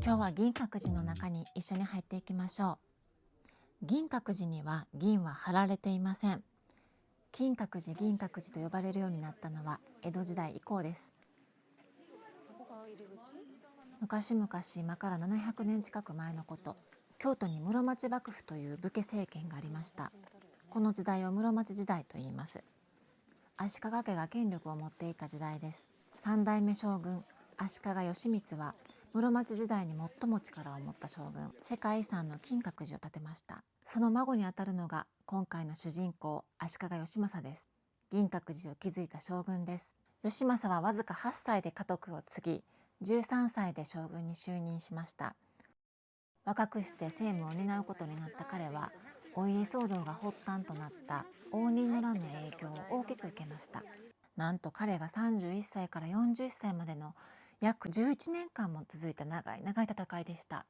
今日は銀閣寺の中に一緒に入っていきましょう。銀閣寺には銀は貼られていません。金閣寺、銀閣寺と呼ばれるようになったのは江戸時代以降です。昔々、今から700年近く前のこと、京都に室町幕府という武家政権がありました。この時代を室町時代と言います。足利家が権力を持っていた時代です。三代目将軍足利義満は室町時代に最も力を持った将軍、世界遺産の金閣寺を建てました。その孫にあたるのが今回の主人公足利義政です。銀閣寺を築いた将軍です。義政はわずか8歳で家督を継ぎ、13歳で将軍に就任しました。若くして政務を担うことになった彼は、お家騒動が発端となった応仁の乱の影響を大きく受けました。なんと彼が31歳から40歳までの約11年間も続いた長い戦いでした。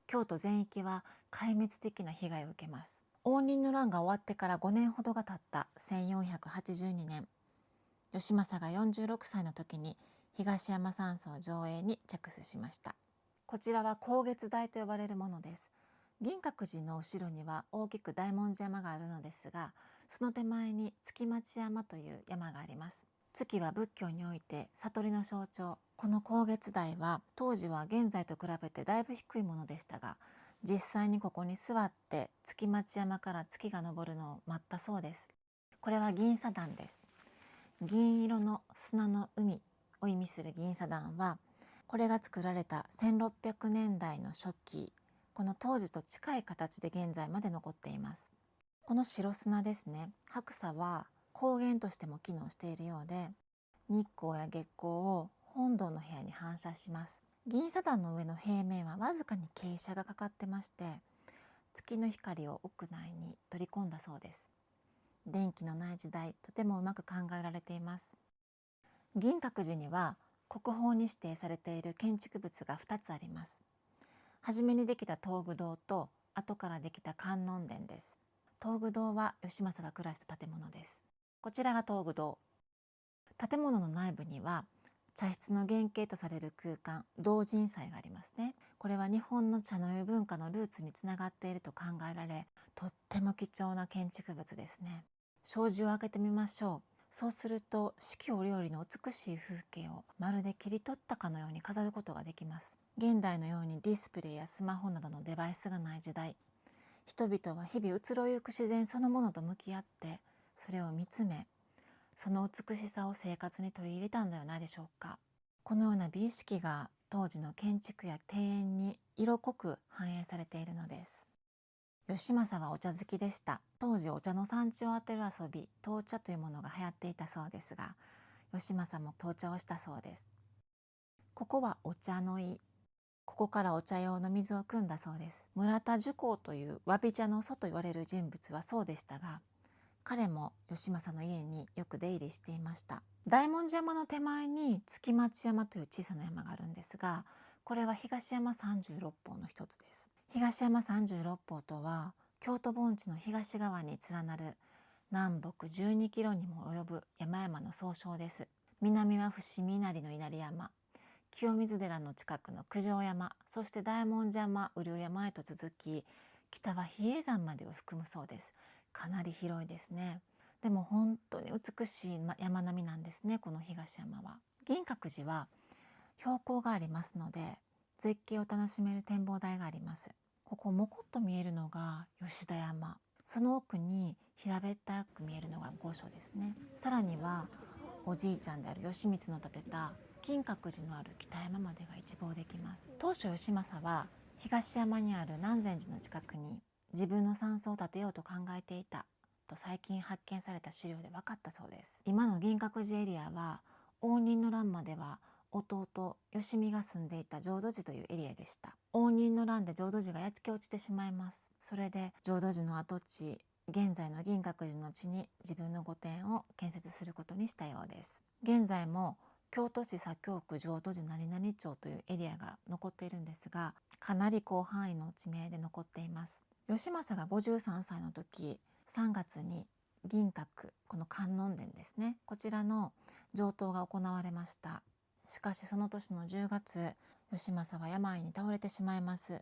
京都全域は壊滅的な被害を受けます。応仁の乱が終わってから5年ほどが経った1482年、義政が46歳の時に東山山荘上映に着手しました。こちらは光月台と呼ばれるものです。銀閣寺の後ろには大きく大文字山があるのですが、その手前に月町山という山があります。月は仏教において悟りの象徴。この光月台は当時は現在と比べてだいぶ低いものでしたが、実際にここに座って月町山から月が昇るのを待ったそうです。これは銀沙壇です。銀色の砂の海を意味する銀沙壇は、これが作られた1600年代の初期、この当時と近い形で現在まで残っています。この白砂ですね、白砂は光源としても機能しているようで、日光や月光を本堂の部屋に反射します。銀沙壇の上の平面はわずかに傾斜がかかってまして、月の光を屋内に取り込んだそうです。電気のない時代、とてもうまく考えられています。銀閣寺には国宝に指定されている建築物が2つあります。はじめにできた東具堂と後からできた観音殿です。東具堂は義政が暮らした建物です。こちらが東具堂。建物の内部には茶室の原型とされる空間、同人祭がありますね。これは日本の茶の湯文化のルーツにつながっていると考えられ、とっても貴重な建築物ですね。障子を開けてみましょう。そうすると四季折々の美しい風景をまるで切り取ったかのように飾ることができます。現代のようにディスプレイやスマホなどのデバイスがない時代、人々は日々移ろいゆく自然そのものと向き合って、それを見つめ、その美しさを生活に取り入れたんではないでしょうか。このような美意識が当時の建築や庭園に色濃く反映されているのです。義政はお茶好きでした。当時お茶の産地を当てる遊び、闘茶というものが流行っていたそうですが、義政も闘茶をしたそうです。ここはお茶の井。ここからお茶用の水を汲んだそうです。村田寿光というわび茶の祖と言われる人物はそうでしたが、彼も義政の家によく出入りしていました。大文字山の手前に月町山という小さな山があるんですが、これは東山36峰の一つです。東山36峰とは京都盆地の東側に連なる南北12キロにも及ぶ山々の総称です。南は伏見稲荷の稲荷山、清水寺の近くの九条山、そして大文字山、雨竜山へと続き、北は比叡山までを含むそうです。かなり広いですね。でも本当に美しい山並みなんですね、この東山は。銀閣寺は標高がありますので、絶景を楽しめる展望台があります。ここもこっと見えるのが吉田山。その奥に平べったく見えるのが御所ですね。さらにはおじいちゃんである義満の建てた金閣寺のある北山までが一望できます。当初義政は東山にある南禅寺の近くに自分の山荘を建てようと考えていたと最近発見された資料で分かったそうです。今の銀閣寺エリアは応仁の乱までは弟義美が住んでいた浄土寺というエリアでした。応仁の乱で浄土寺が焼け落ちてしまいます。それで浄土寺の跡地、現在の銀閣寺の地に自分の御殿を建設することにしたようです。現在も京都市左京区浄土寺何々町というエリアが残っているんですが、かなり広範囲の地名で残っています。義政が53歳の時、3月に銀閣、この観音殿ですね、こちらの上棟が行われました。しかしその年の10月、義政は病に倒れてしまいます。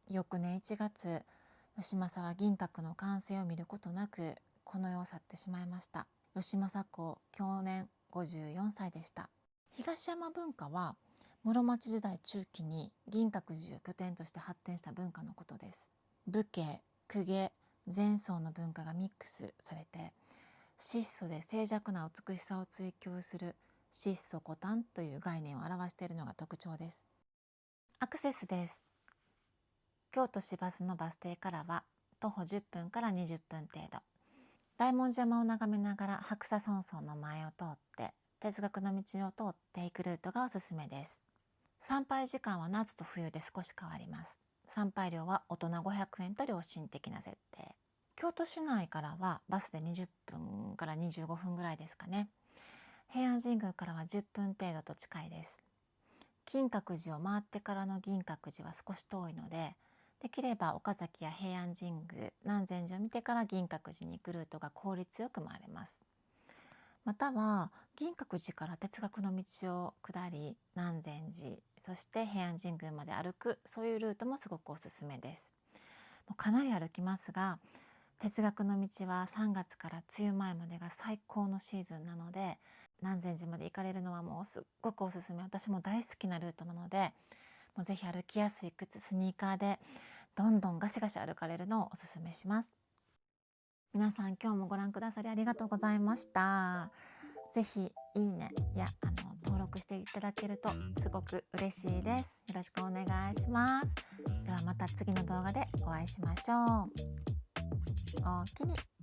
翌年1月、義政は銀閣の完成を見ることなくこの世を去ってしまいました。義政公享年54歳でした。東山文化は室町時代中期に銀閣寺を拠点として発展した文化のことです。武家、公家、前宋の文化がミックスされて、質素で静寂な美しさを追求する質素古典という概念を表しているのが特徴です。アクセスです。京都市バスのバス停からは徒歩10分から20分程度。大文字山を眺めながら白砂村荘の前を通って哲学の道を通っていくルートがおすすめです。参拝時間は夏と冬で少し変わります。参拝料は大人500円と良心的な設定。京都市内からはバスで20分から25分ぐらいですかね。平安神宮からは10分程度と近いです。金閣寺を回ってからの銀閣寺は少し遠いので、できれば岡崎や平安神宮、南禅寺を見てから銀閣寺に行くルートが効率よく回れます。または銀閣寺から哲学の道を下り南禅寺、そして平安神宮まで歩く、そういうルートもすごくおすすめです。もうかなり歩きますが、哲学の道は3月から梅雨前までが最高のシーズンなので、南禅寺まで行かれるのはもうすっごくおすすめ。私も大好きなルートなので、もうぜひ歩きやすい靴、スニーカーでどんどんガシガシ歩かれるのをおすすめします。皆さん今日もご覧くださりありがとうございました。ぜひいいねや登録していただけるとすごく嬉しいです。よろしくお願いします。ではまた次の動画でお会いしましょう。おおきに。